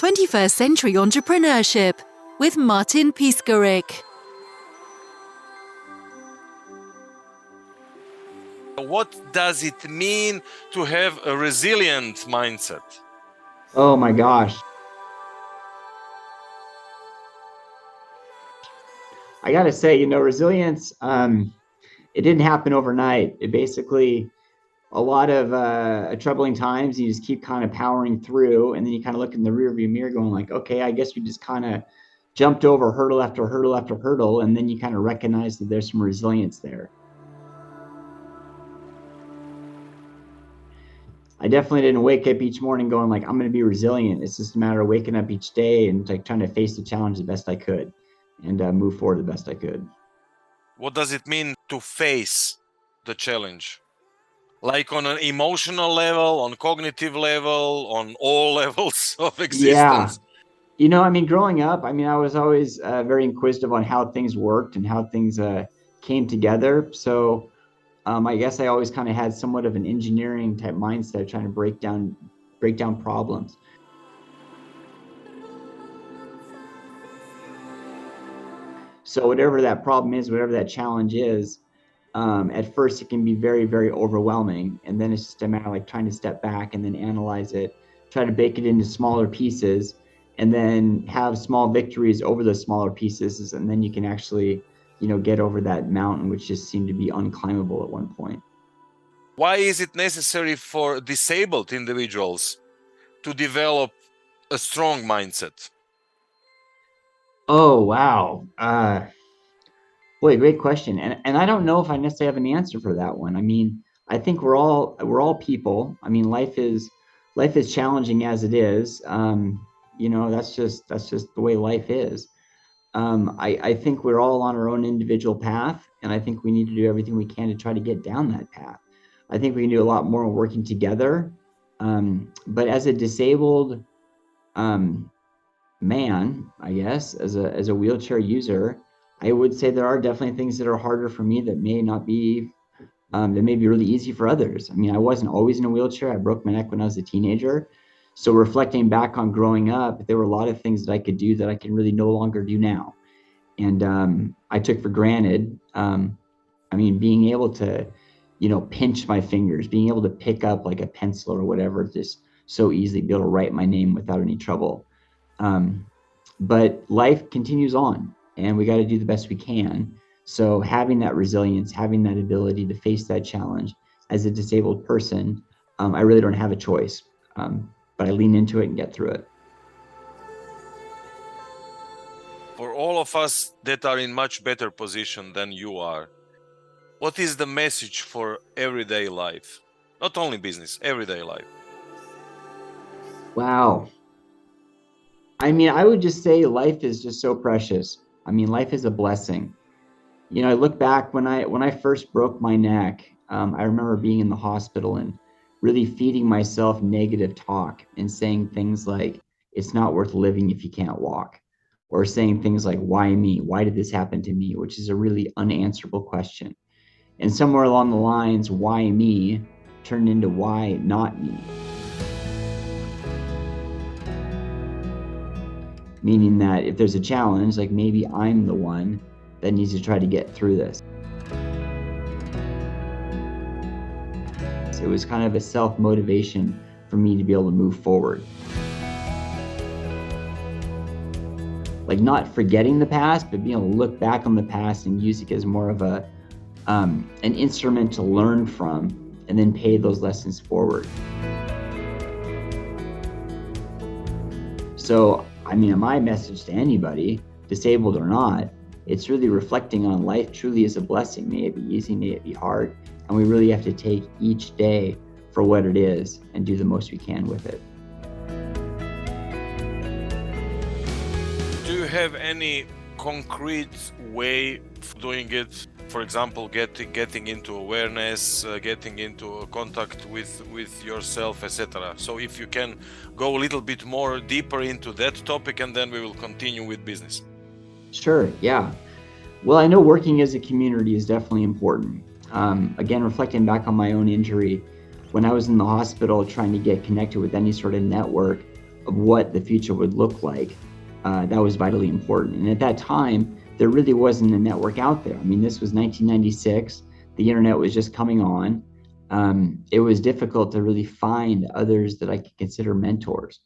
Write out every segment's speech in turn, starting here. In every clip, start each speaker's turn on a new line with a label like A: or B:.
A: 21st Century Entrepreneurship with Martin Piskarik.
B: What does it mean to have a resilient mindset?
C: Oh my gosh. I gotta say, resilience, it didn't happen overnight. It basically, a lot of troubling times, you just keep kind of powering through, and then you kind of look in the rearview mirror going like, okay, I guess we just kind of jumped over hurdle after hurdle after hurdle, and then you kind of recognize that there's some resilience there. I definitely didn't wake up each morning going like, I'm going to be resilient. It's just a matter of waking up each day and like trying to face the challenge the best I could and move forward the best I could.
B: What does it mean to face the challenge? Like on an emotional level, on cognitive level, on all levels of existence?
C: Yeah. Growing up, I was always very inquisitive on how things worked and how things came together. So I guess I always kind of had somewhat of an engineering type mindset, trying to break down problems. So whatever that problem is, whatever that challenge is, at first it can be very, very overwhelming. And then it's just a matter of like trying to step back and then analyze it, try to break it into smaller pieces, and then have small victories over the smaller pieces. And then you can actually get over that mountain, which just seemed to be unclimbable at one point.
B: Why is it necessary for disabled individuals to develop a strong mindset?
C: Oh, wow. Boy, great question. And I don't know if I necessarily have an answer for that one. I think we're all people. Life is challenging as it is. That's just the way life is. I think we're all on our own individual path, and I think we need to do everything we can to try to get down that path. I think we can do a lot more working together. But as a disabled man, I guess, as a wheelchair user, I would say there are definitely things that are harder for me that may not be that may be really easy for others. I wasn't always in a wheelchair. I broke my neck when I was a teenager. So reflecting back on growing up, there were a lot of things that I could do that I can really no longer do now. And I took for granted, being able to, pinch my fingers, being able to pick up like a pencil or whatever, just so easily be able to write my name without any trouble. But life continues on, and we got to do the best we can. So having that resilience, having that ability to face that challenge as a disabled person, I really don't have a choice. But I lean into it and get through it.
B: For all of us that are in much better position than you are, what is the message for everyday life? Not only business, everyday life.
C: Wow. I would just say life is just so precious. Life is a blessing. I look back when I first broke my neck, I remember being in the hospital and really feeding myself negative talk and saying things like, it's not worth living if you can't walk, or saying things like, why me? Why did this happen to me? Which is a really unanswerable question. And somewhere along the lines, why me turned into why not me? Meaning that if there's a challenge, like maybe I'm the one that needs to try to get through this. It was kind of a self-motivation for me to be able to move forward. Like not forgetting the past, but being able to look back on the past and use it as more of an instrument to learn from and then pay those lessons forward. So, my message to anybody, disabled or not, it's really reflecting on life truly is a blessing. May it be easy, may it be hard. And we really have to take each day for what it is and do the most we can with it.
B: Do you have any concrete way of doing it? For example, getting into awareness, getting into contact with yourself, etc. So if you can go a little bit more deeper into that topic, and then we will continue with business.
C: Sure, yeah. Well, I know working as a community is definitely important. Again, reflecting back on my own injury, when I was in the hospital trying to get connected with any sort of network, of what the future would look like, that was vitally important. And at that time, there really wasn't a network out there. I mean, this was 1996. The internet was just coming on. It was difficult to really find others that I could consider mentors.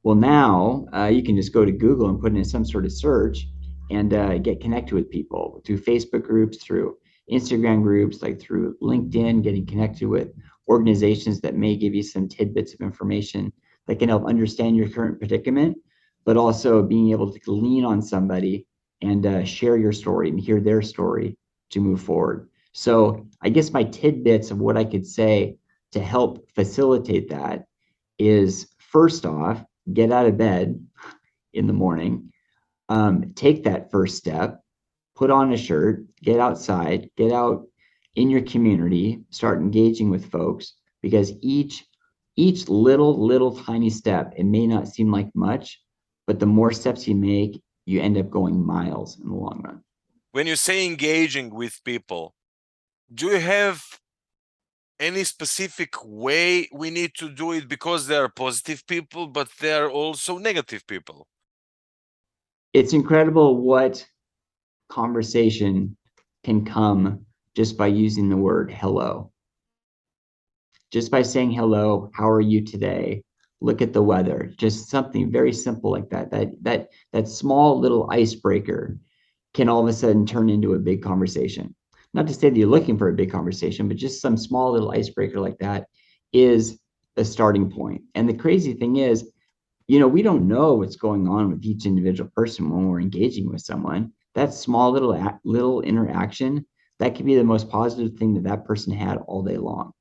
C: Well, now you can just go to Google and put in some sort of search and get connected with people through Facebook groups, through Instagram groups, like through LinkedIn, getting connected with organizations that may give you some tidbits of information that can help understand your current predicament, but also being able to lean on somebody and share your story and hear their story to move forward. So I guess my tidbits of what I could say to help facilitate that is, first off, get out of bed in the morning, take that first step, put on a shirt, get outside, get out in your community, start engaging with folks, because each little tiny step, it may not seem like much, but the more steps you make, you end up going miles in the long run.
B: When you say engaging with people, do you have any specific way we need to do it? Because there are positive people, but there are also negative people.
C: It's incredible what conversation can come just by using the word hello. Just by saying hello, how are you today? Look at the weather. Just something very simple like that. That small little icebreaker can all of a sudden turn into a big conversation. Not to say that you're looking for a big conversation, but just some small little icebreaker like that is a starting point. And the crazy thing is, we don't know what's going on with each individual person when we're engaging with someone. That small little interaction, that could be the most positive thing that person had all day long.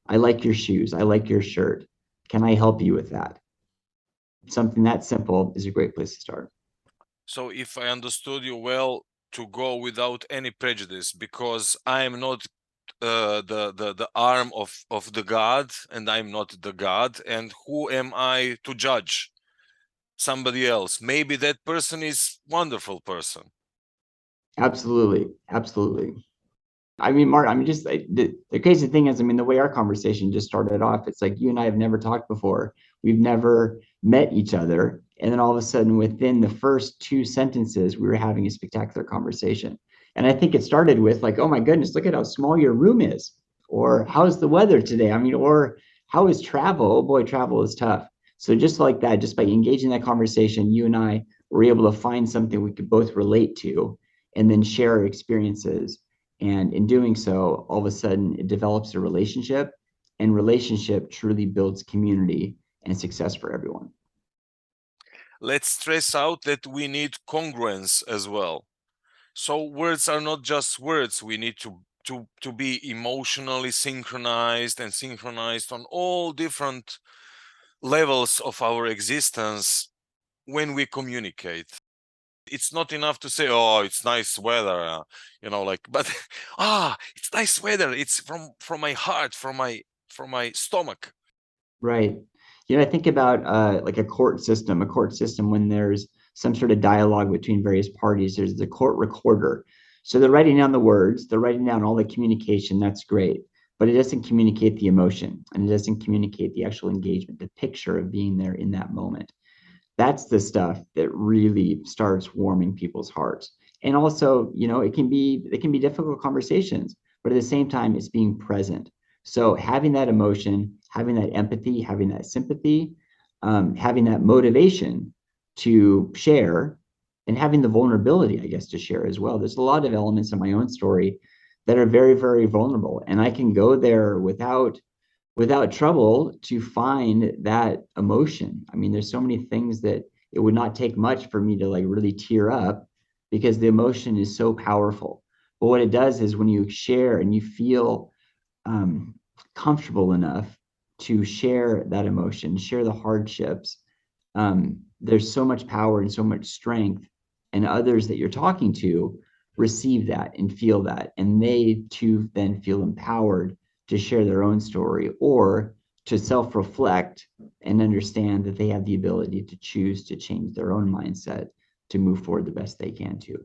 C: I like your shoes. I like your shirt. Can I help you with that? Something that simple is a great place to start.
B: So if I understood you well, to go without any prejudice, because I am not the arm of the God, and I'm not the God, and who am I to judge somebody else? Maybe that person is wonderful person.
C: Absolutely. Absolutely. I mean, Mark, I mean, just like, the crazy thing is, I mean, the way our conversation just started off, it's like you and I have never talked before. We've never met each other. And then all of a sudden, within the first two sentences, we were having a spectacular conversation. And I think it started with like, oh my goodness, look at how small your room is. Or how's the weather today? I mean, or how is travel? Oh boy, travel is tough. So just like that, just by engaging that conversation, you and I were able to find something we could both relate to and then share our experiences. And in doing so, all of a sudden, it develops a relationship, and relationship truly builds community and success for everyone.
B: Let's stress out that we need congruence as well. So words are not just words. We need to be emotionally synchronized and synchronized on all different levels of our existence when we communicate. It's not enough to say, oh, it's nice weather, but it's nice weather. It's from my heart, from my stomach.
C: Right. I think about like a court system. A court system, when there's some sort of dialogue between various parties, there's the court recorder. So they're writing down the words, they're writing down all the communication. That's great, but it doesn't communicate the emotion, and it doesn't communicate the actual engagement, the picture of being there in that moment. That's the stuff that really starts warming people's hearts. And also, it can be difficult conversations, but at the same time, it's being present. So having that emotion, having that empathy, having that sympathy, having that motivation to share, and having the vulnerability, I guess, to share as well. There's a lot of elements in my own story that are very, very vulnerable, and I can go there without trouble to find that emotion. I mean, there's so many things that it would not take much for me to like really tear up, because the emotion is so powerful. But what it does is, when you share and you feel um, comfortable enough to share that emotion, share the hardships, there's so much power and so much strength, and others that you're talking to receive that and feel that, and they too then feel empowered to share their own story, or to self-reflect and understand that they have the ability to choose to change their own mindset to move forward the best they can too.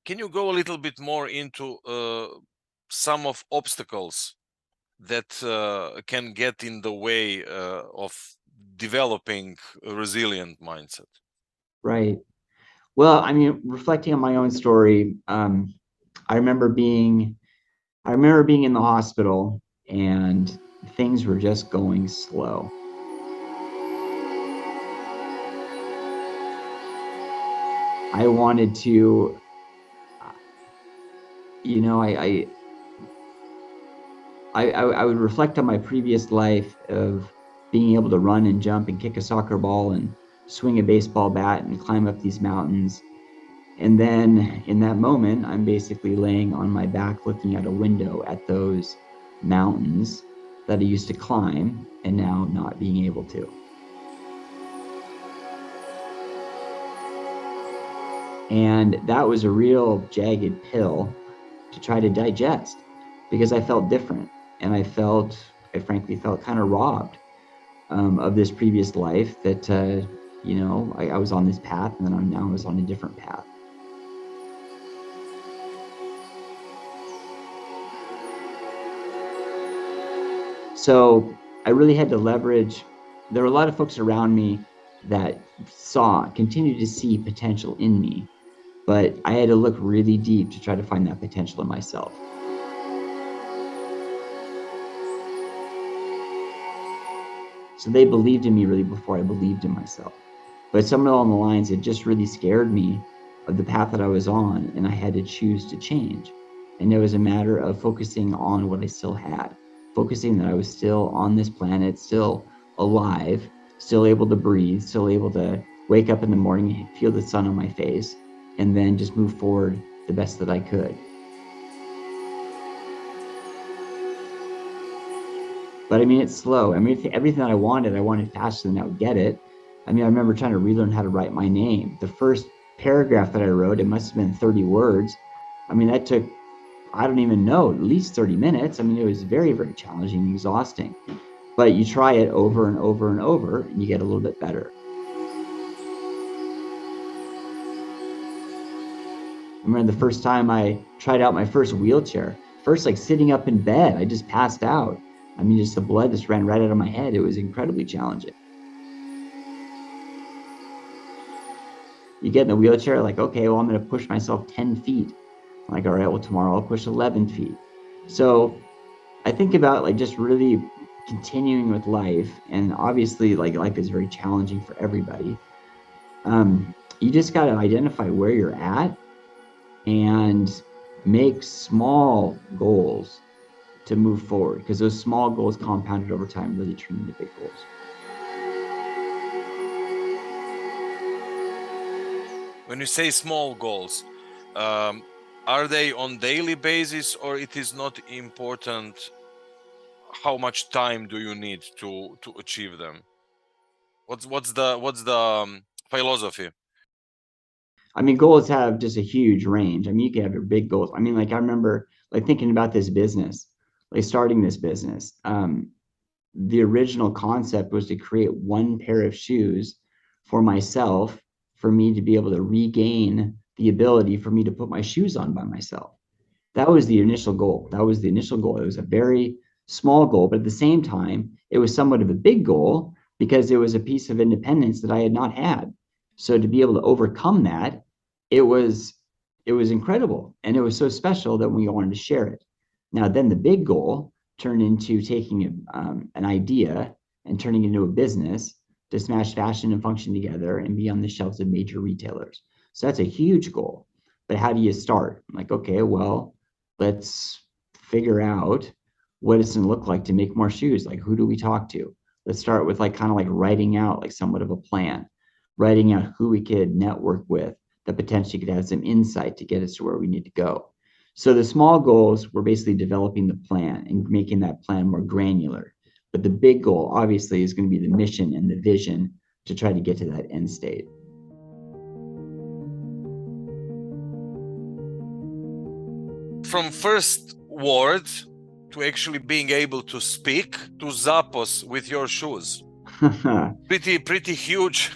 B: Can you go a little bit more into some of obstacles that can get in the way of developing a resilient mindset?
C: Right. Well, I mean, reflecting on my own story, I remember being in the hospital and things were just going slow. I wanted to, you know, I would reflect on my previous life of being able to run and jump and kick a soccer ball and swing a baseball bat and climb up these mountains. And then in that moment, I'm basically laying on my back looking out a window at those mountains that I used to climb and now not being able to. And that was a real jagged pill to try to digest because I felt different and I frankly felt kind of robbed of this previous life that, I was on this path and then I was on a different path. So I really had to leverage. There were a lot of folks around me that continued to see potential in me, but I had to look really deep to try to find that potential in myself. So they believed in me really before I believed in myself. But somewhere along the lines, it just really scared me of the path that I was on, and I had to choose to change. And it was a matter of focusing on what I still had, focusing that I was still on this planet, still alive, still able to breathe, still able to wake up in the morning, feel the sun on my face, and then just move forward the best that I could. But I mean, it's slow. I mean, everything that I wanted faster than I would get it. I mean, I remember trying to relearn how to write my name. The first paragraph that I wrote, it must have been 30 words. I mean, that took, I don't even know, at least 30 minutes. I mean, it was very, very challenging and exhausting. But you try it over and over and over, and you get a little bit better. I remember the first time I tried out my first wheelchair, first, like sitting up in bed, I just passed out. I mean, just the blood just ran right out of my head. It was incredibly challenging. You get in the wheelchair, like, okay, well, I'm going to push myself 10 feet. I'm like, all right, well, tomorrow I'll push 11 feet. So I think about like just really continuing with life. And obviously, like, life is very challenging for everybody. You just got to identify where you're at and make small goals to move forward, because those small goals compounded over time really turn into big goals.
B: When you say small goals, are they on daily basis, or it is not important how much time do you need to achieve them? What's the philosophy?
C: I mean, goals have just a huge range. I mean, you can have your big goals. I mean, like I remember like thinking about this business, like starting this business. The original concept was to create one pair of shoes for myself, for me to be able to regain the ability for me to put my shoes on by myself. That was the initial goal. That was the initial goal. It was a very small goal, but at the same time, it was somewhat of a big goal because it was a piece of independence that I had not had. So to be able to overcome that, it was incredible, and it was so special that we wanted to share it. Now, then the big goal turned into taking an idea and turning it into a business to smash fashion and function together and be on the shelves of major retailers. So that's a huge goal. But how do you start? I'm like, okay, well, let's figure out what it's going to look like to make more shoes. Like, who do we talk to? Let's start with like kind of like writing out like somewhat of a plan, writing out who we could network with that potentially could have some insight to get us to where we need to go. So the small goals were basically developing the plan and making that plan more granular. But the big goal, obviously, is going to be the mission and the vision to try to get to that end state.
B: From first words to actually being able to speak to Zappos with your shoes. Pretty huge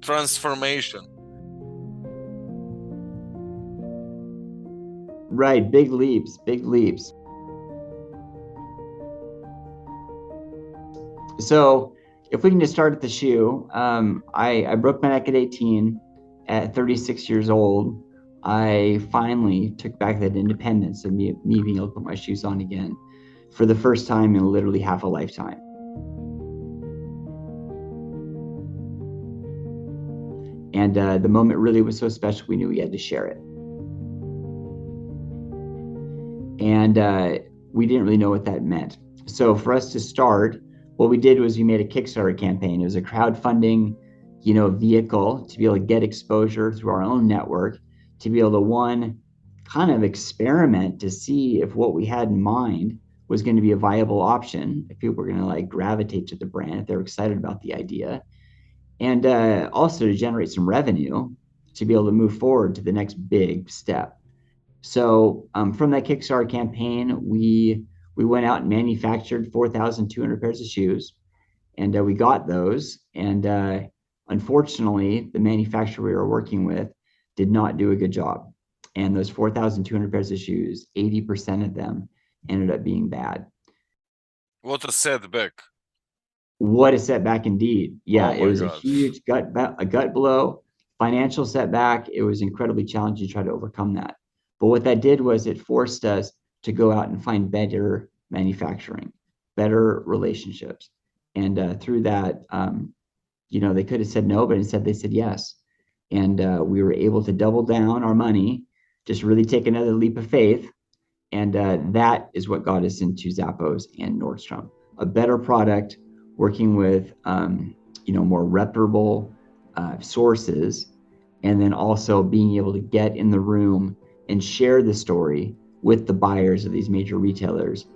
B: transformation.
C: Right, big leaps, big leaps. So if we can just start at the shoe, I broke my neck at 18. At 36 years old, I finally took back that independence of me being able to put my shoes on again for the first time in literally half a lifetime. And the moment really was so special, we knew we had to share it. And we didn't really know what that meant. So for us to start, what we did was we made a Kickstarter campaign. It was a crowdfunding, vehicle to be able to get exposure through our own network, to be able to, one, kind of experiment to see if what we had in mind was going to be a viable option, if people were going to like gravitate to the brand, if they were excited about the idea, and also to generate some revenue to be able to move forward to the next big step. So from that Kickstarter campaign, we went out and manufactured 4,200 pairs of shoes, and we got those. And unfortunately, the manufacturer we were working with did not do a good job. And those 4,200 pairs of shoes, 80% of them ended up being bad.
B: What a setback.
C: What a setback indeed. Yeah,
B: Oh
C: it was
B: God.
C: a huge gut blow, financial setback. It was incredibly challenging to try to overcome that. But what that did was it forced us to go out and find better manufacturing, better relationships. And through that, they could have said no, but instead they said yes. And we were able to double down our money, just really take another leap of faith. And that is what got us into Zappos and Nordstrom. A better product, working with more reputable sources, and then also being able to get in the room and share the story with the buyers of these major retailers.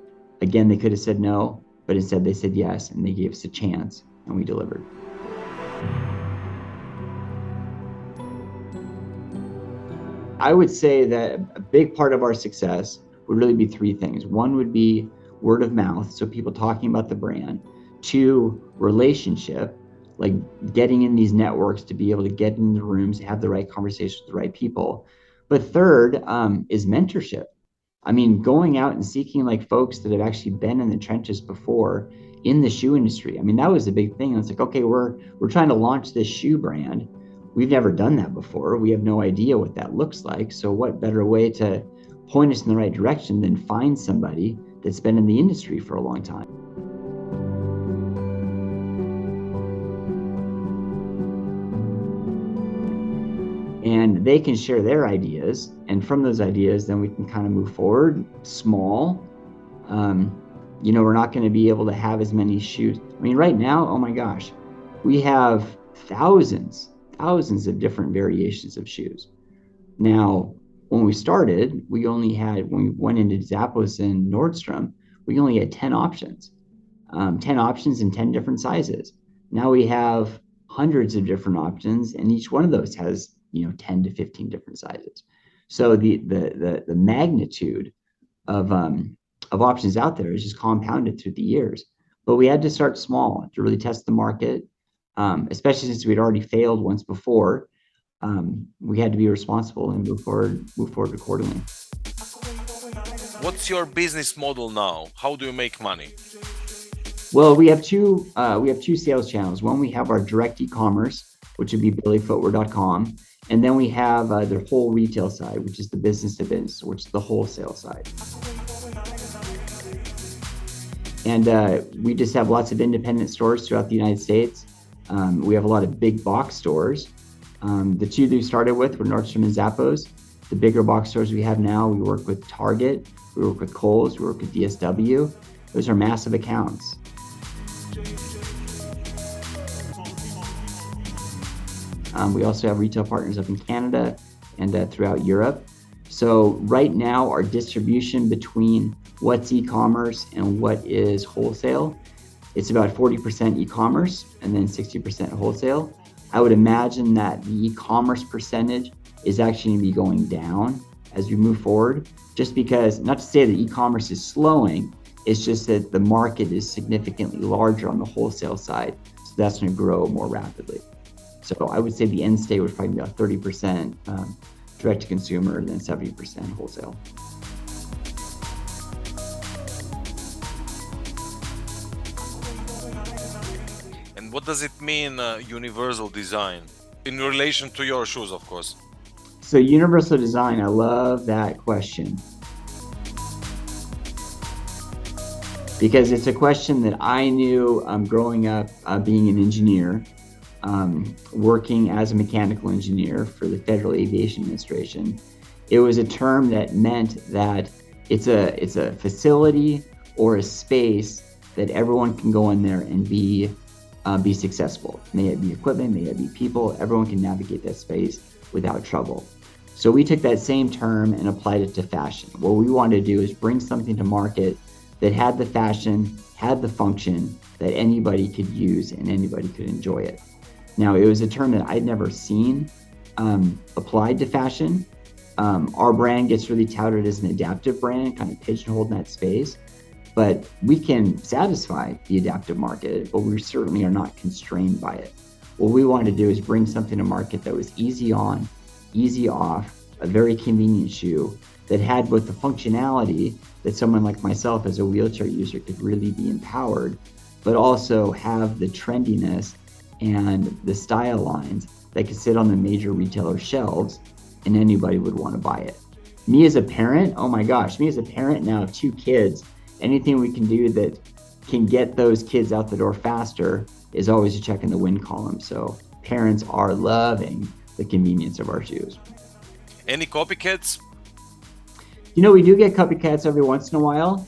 C: Again, they could have said no, but instead they said yes, and they gave us a chance, and we delivered. I would say that a big part of our success would really be three things. One would be word of mouth, so people talking about the brand. Two, relationship, like getting in these networks to be able to get in the rooms, have the right conversations with the right people. But third is mentorship. I mean, going out and seeking like folks that have actually been in the trenches before in the shoe industry. I mean, that was a big thing. It's like, okay, we're trying to launch this shoe brand. We've never done that before. We have no idea what that looks like. So what better way to point us in the right direction than find somebody that's been in the industry for a long time? And they can share their ideas, and from those ideas, then we can kind of move forward small. We're not going to be able to have as many shoes. I mean, right now, oh my gosh, we have thousands of different variations of shoes. Now, when we started, when we went into Zappos and Nordstrom, we only had 10 options, 10 options in 10 different sizes. Now we have hundreds of different options, and each one of those has 10 to 15 different sizes. So the magnitude of options out there is just compounded through the years. But we had to start small to really test the market, especially since we'd already failed once before. We had to be responsible and move forward accordingly.
B: What's your business model now? How do you make money?
C: Well, we have two sales channels. One, we have our direct e-commerce, which would be BILLYFootwear.com. And then we have the whole retail side, which is the business to business, which is the wholesale side. And we just have lots of independent stores throughout the United States. We have a lot of big box stores. The two that we started with were Nordstrom and Zappos. The bigger box stores we have now, we work with Target, we work with Kohl's, we work with DSW. Those are massive accounts. We also have retail partners up in Canada and throughout Europe. So right now, our distribution between what's e-commerce and what is wholesale, it's about 40% e-commerce and then 60% wholesale. I would imagine that the e-commerce percentage is actually going to be going down as we move forward, just because, not to say that e-commerce is slowing, it's just that the market is significantly larger on the wholesale side, so that's going to grow more rapidly. So I would say the end state would probably be about 30% direct to consumer and then 70% wholesale.
B: What does it mean, universal design, in relation to your shoes, of course?
C: So universal design, I love that question, because it's a question that I knew growing up, being an engineer, working as a mechanical engineer for the Federal Aviation Administration. It was a term that meant that it's a facility or a space that everyone can go in there and be successful. May it be equipment, may it be people, everyone can navigate that space without trouble. So we took that same term and applied it to fashion. What we wanted to do is bring something to market that had the fashion, had the function that anybody could use and anybody could enjoy it. Now, it was a term that I'd never seen applied to fashion. Our brand gets really touted as an adaptive brand, kind of pigeonholed in that space. But we can satisfy the adaptive market, but we certainly are not constrained by it. What we wanted to do is bring something to market that was easy on, easy off, a very convenient shoe that had both the functionality that someone like myself as a wheelchair user could really be empowered, but also have the trendiness and the style lines that could sit on the major retailer shelves and anybody would want to buy it. Me as a parent, oh my gosh, me as a parent now of 2 kids, anything we can do that can get those kids out the door faster is always a check in the win column. So parents are loving the convenience of our shoes.
B: Any copycats?
C: You know, we do get copycats every once in a while,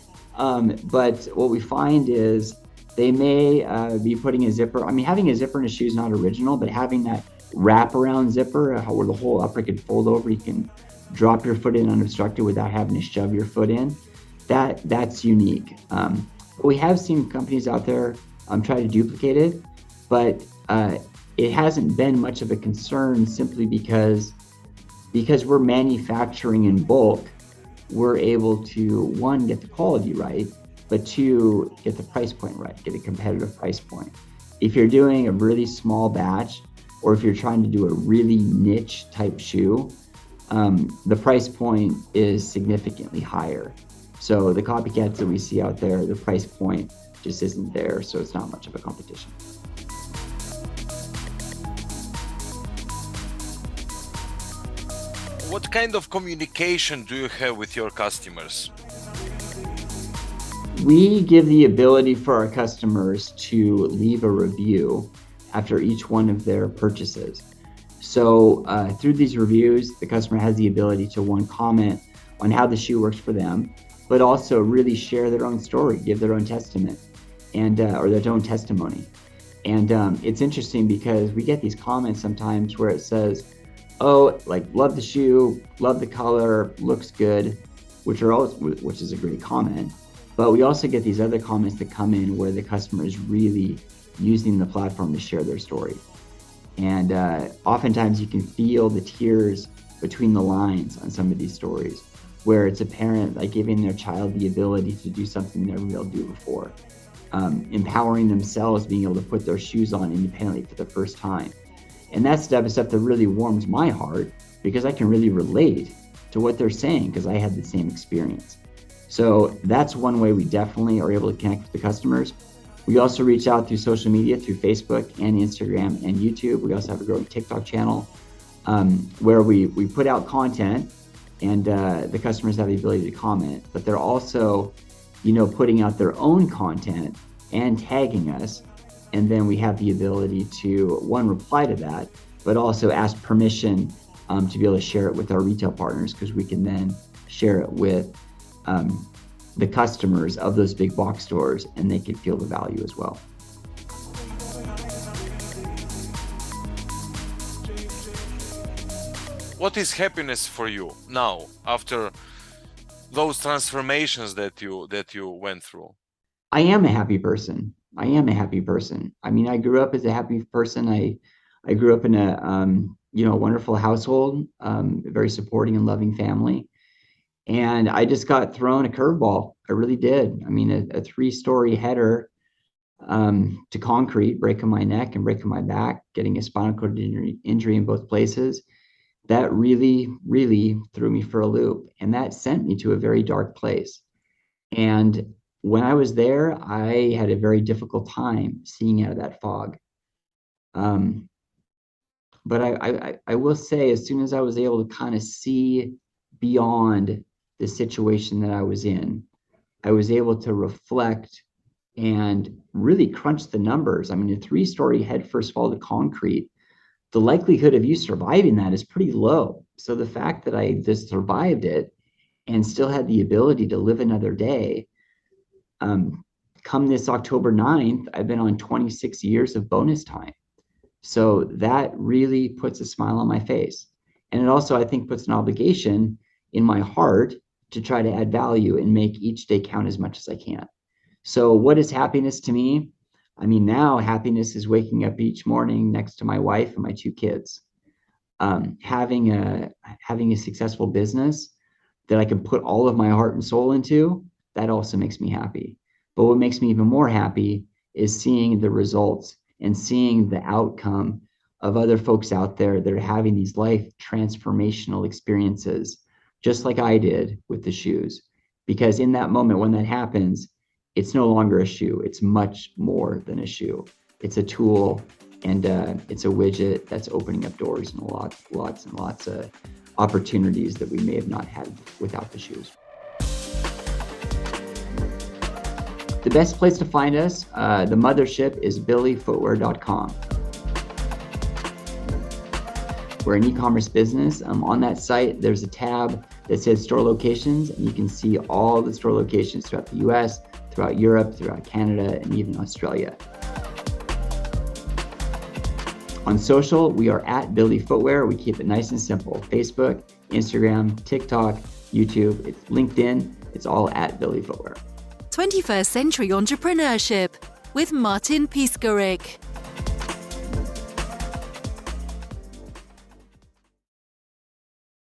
C: but what we find is they may be putting a zipper. I mean, having a zipper in a shoe is not original, but having that wraparound zipper where the whole upper can fold over, you can drop your foot in unobstructed without having to shove your foot in. That's unique. We have seen companies out there try to duplicate it, but it hasn't been much of a concern simply because we're manufacturing in bulk. We're able to, one, get the quality right, but two, get the price point right, get a competitive price point. If you're doing a really small batch, or if you're trying to do a really niche type shoe, the price point is significantly higher. So the copycats that we see out there, the price point just isn't there, so it's not much of a competition.
B: What kind of communication do you have with your customers?
C: We give the ability for our customers to leave a review after each one of their purchases. So through these reviews, the customer has the ability to, one, comment on how the shoe works for them, but also really share their own story, give their own testament, and or their own testimony. And it's interesting because we get these comments sometimes where it says, oh, like, love the shoe, love the color, looks good, which is a great comment. But we also get these other comments that come in where the customer is really using the platform to share their story. And oftentimes you can feel the tears between the lines on some of these stories, where it's a parent like giving their child the ability to do something they never been able to do before, empowering themselves, being able to put their shoes on independently for the first time. And that stuff is stuff that really warms my heart because I can really relate to what they're saying because I had the same experience. So that's one way we definitely are able to connect with the customers. We also reach out through social media, through Facebook and Instagram and YouTube. We also have a growing TikTok channel where we put out content and the customers have the ability to comment, but they're also, putting out their own content and tagging us. And then we have the ability to, one, reply to that, but also ask permission to be able to share it with our retail partners because we can then share it with the customers of those big box stores and they can feel the value as well.
B: What is happiness for you now after those transformations that you went through?
C: I am a happy person. I mean, I grew up as a happy person. I grew up in a wonderful household, a very supporting and loving family. And I just got thrown a curveball. I really did. I mean, a 3-story header to concrete, breaking my neck and breaking my back, getting a spinal cord injury in both places. That really, really threw me for a loop. And that sent me to a very dark place. And when I was there, I had a very difficult time seeing out of that fog. But I will say, as soon as I was able to kind of see beyond the situation that I was in, I was able to reflect and really crunch the numbers. I mean, a 3-story headfirst fall to concrete, the likelihood of you surviving that is pretty low. So the fact that I just survived it and still had the ability to live another day, come this October 9th, I've been on 26 years of bonus time. So that really puts a smile on my face. And it also, I think, puts an obligation in my heart to try to add value and make each day count as much as I can. So what is happiness to me? I mean, now happiness is waking up each morning next to my wife and my 2 kids. Having a successful business that I can put all of my heart and soul into, that also makes me happy. But what makes me even more happy is seeing the results and seeing the outcome of other folks out there that are having these life transformational experiences, just like I did with the shoes. Because in that moment when that happens, it's no longer a shoe. It's much more than a shoe. It's a tool, and it's a widget that's opening up doors and lots and lots of opportunities that we may have not had without the shoes. The best place to find us, the mothership, is billyfootwear.com. We're an e-commerce business. On that site, there's a tab that says store locations, and you can see all the store locations throughout the US, throughout Europe, throughout Canada, and even Australia. On social, we are at Billy Footwear. We keep it nice and simple. Facebook, Instagram, TikTok, YouTube, it's LinkedIn. It's all at Billy Footwear.
A: 21st Century Entrepreneurship with Martin Piskarik.